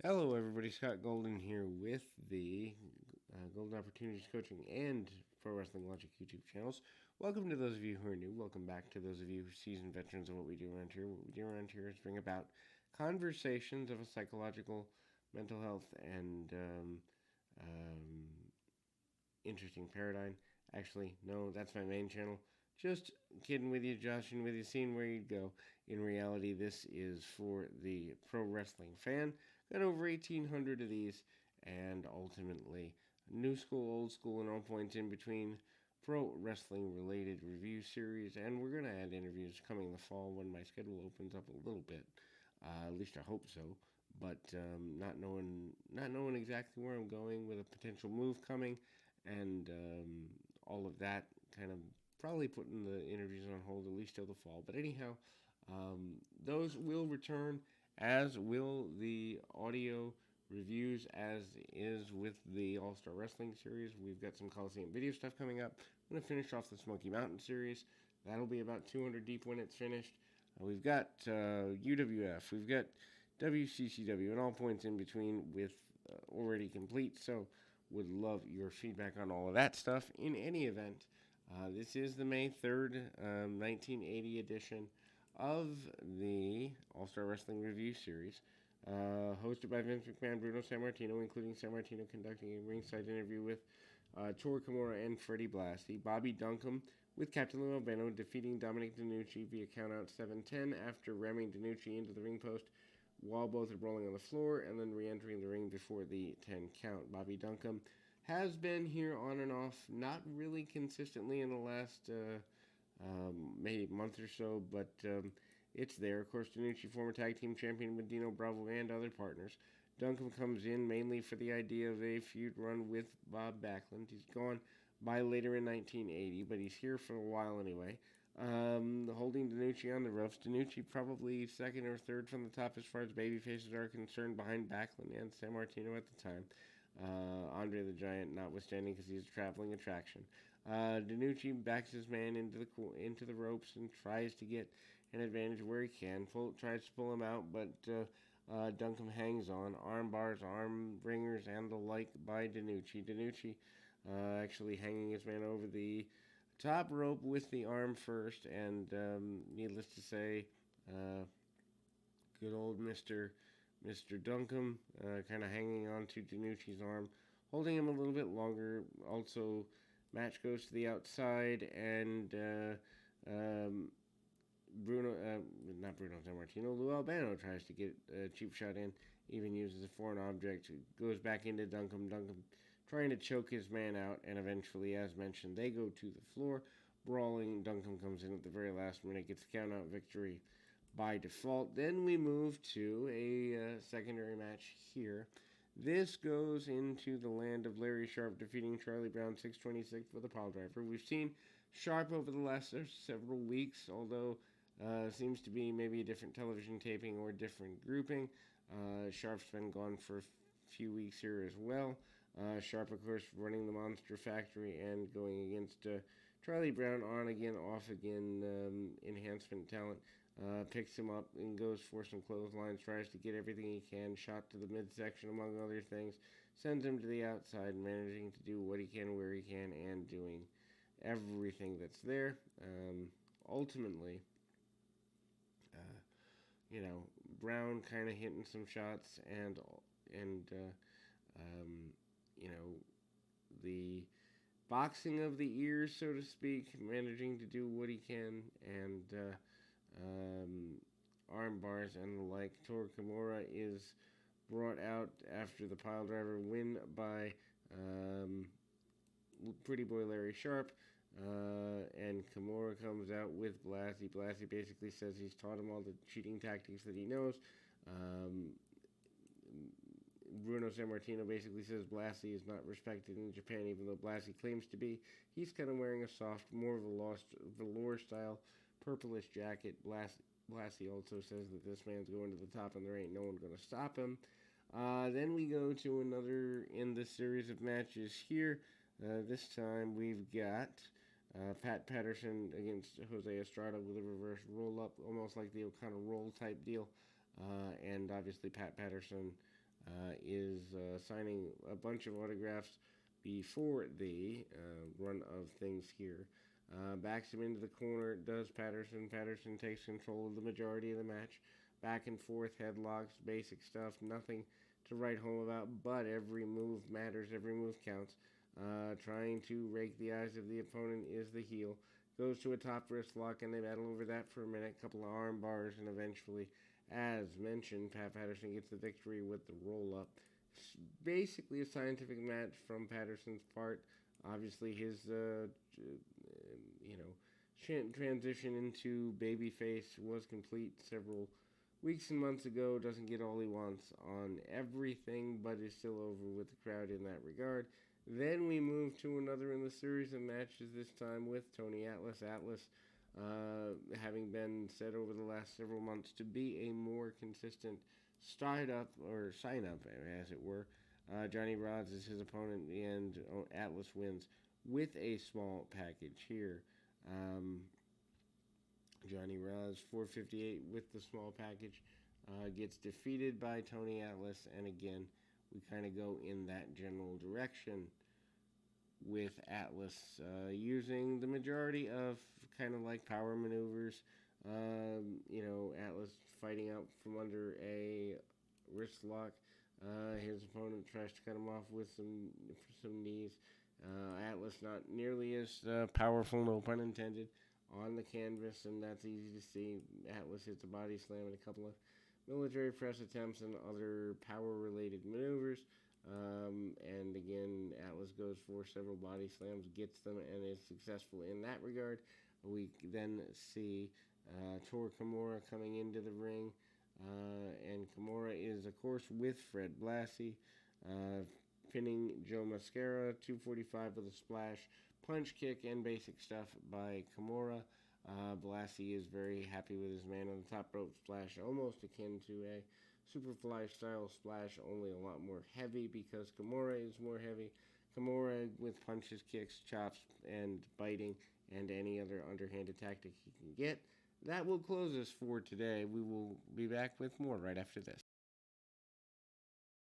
Hello, everybody. Scott Golden here with the Golden Opportunities Coaching and Pro Wrestling Logic YouTube channels. Welcome to those of you who are new. Welcome back to those of you who are seasoned veterans of what we do around here. What we do around here is bring about conversations of a psychological, mental health, and interesting paradigm. Actually, no, that's my main channel. Just kidding with you, joshing with you, seeing where you'd go. In reality, this is for the pro wrestling fan. Got over 1,800 of these, and ultimately, new school, old school, and all points in between pro wrestling related review series. And we're going to add interviews coming the fall when my schedule opens up a little bit. At least I hope so. But not knowing exactly where I'm going with a potential move coming, and all of that kind of probably putting the interviews on hold at least till the fall. But anyhow, those will return, as will the audio reviews, as is with the All Star Wrestling series. We've got some Coliseum video stuff coming up. I'm going to finish off the Smoky Mountain series. That'll be about 200 deep when it's finished. We've got UWF, we've got WCCW, and all points in between with already complete. So, would love your feedback on all of that stuff. In any event, this is the May 3rd, 1980 edition of the All Star Wrestling Review Series, hosted by Vince McMahon, Bruno Sammartino, including Sammartino conducting a ringside interview with Tor Kimura and Freddie Blassie. Bobby Duncombe with Captain Lou Albano defeating Dominic DeNucci via countout 7-10 after ramming DeNucci into the ring post while both are rolling on the floor and then re-entering the ring before the 10 count. Bobby Duncombe has been here on and off, not really consistently in the last maybe month or so, but it's there. Of course, DeNucci, former tag team champion with Dino Bravo and other partners. Duncombe comes in mainly for the idea of a feud run with Bob Backlund. He's gone by later in 1980, but he's here for a while anyway. Holding DeNucci on the ropes. DeNucci probably second or third from the top as far as babyfaces are concerned, behind Backlund and Sammartino at the time. Andre the Giant notwithstanding, because he's a traveling attraction. DeNucci backs his man into the ropes and tries to get an advantage where he can. Tries to pull him out, but Duncombe hangs on. Arm bars, arm ringers, and the like by DeNucci. DeNucci actually hanging his man over the top rope with the arm first, and needless to say, uh, good old Mr. Duncombe kind of hanging on to DeNucci's arm, holding him a little bit longer. Also, match goes to the outside, and not Bruno Sammartino, Lou Albano tries to get a cheap shot in, even uses a foreign object, goes back into Duncombe. Duncombe trying to choke his man out, and eventually, as mentioned, they go to the floor. Brawling, Duncombe comes in at the very last minute, gets a count out victory by default. Then we move to a secondary match here. This goes into the land of Larry Sharp defeating Charlie Brown 626 with a pile driver. We've seen Sharp over the last several weeks, although seems to be maybe a different television taping or different grouping. Sharp's been gone for a few weeks here as well. Sharp, of course, running the Monster Factory and going against Charlie Brown, on again, off again, enhancement talent. Picks him up and goes for some clotheslines, tries to get everything he can, shot to the midsection, among other things, sends him to the outside, managing to do what he can, where he can, and doing everything that's there. Ultimately, uh, Brown kind of hitting some shots, and you know, the boxing of the ears, so to speak, managing to do what he can, and arm bars and the like. Tor Kimura is brought out after the pile driver win by Pretty Boy Larry Sharp. And Kimura comes out with Blassie. Blassie basically says he's taught him all the cheating tactics that he knows. Um, Bruno Sammartino basically says Blassie is not respected in Japan, even though Blassie claims to be. He's kind of wearing a soft, more of a lost velour style purplish jacket. Blassie also says that this man's going to the top and there ain't no one going to stop him. Then we go to another in the series of matches here. This time we've got Pat Patterson against Jose Estrada with a reverse roll up, almost like the O'Connor roll type deal. And obviously, Pat Patterson is signing a bunch of autographs before the run of things here. Backs him into the corner, does Patterson. Patterson takes control of the majority of the match. Back and forth, headlocks, basic stuff, nothing to write home about, but every move matters, every move counts. Trying to rake the eyes of the opponent is the heel. Goes to a top wrist lock, and they battle over that for a minute. Couple of arm bars, and eventually, as mentioned, Pat Patterson gets the victory with the roll up. It's basically a scientific match from Patterson's part. Obviously, his transition into babyface was complete several weeks and months ago. Doesn't get all he wants on everything, but is still over with the crowd in that regard. Then we move to another in the series of matches, this time with Tony Atlas. Atlas, having been said over the last several months to be a more consistent sign up, as it were. Johnny Rods is his opponent, and Atlas wins with a small package here. Johnny Rods, 458 with the small package, gets defeated by Tony Atlas, and again, we kind of go in that general direction with Atlas using the majority of kind of like power maneuvers. Atlas fighting out from under a wrist lock. His opponent tries to cut him off with some knees. Atlas not nearly as powerful, no pun intended, on the canvas, and that's easy to see. Atlas hits a body slam and a couple of military press attempts and other power-related maneuvers. And again, Atlas goes for several body slams, gets them, and is successful in that regard. We then see Tor Kimura coming into the ring, and Kimura is, of course, with Fred Blassie, pinning Joe Mascara, 245 with a splash, punch kick, and basic stuff by Kimura. Blassie is very happy with his man on the top rope splash, almost akin to a Superfly style splash, only a lot more heavy because Kimura is more heavy. Kimura with punches, kicks, chops, and biting, and any other underhanded tactic he can get. That will close us for today. We will be back with more right after this.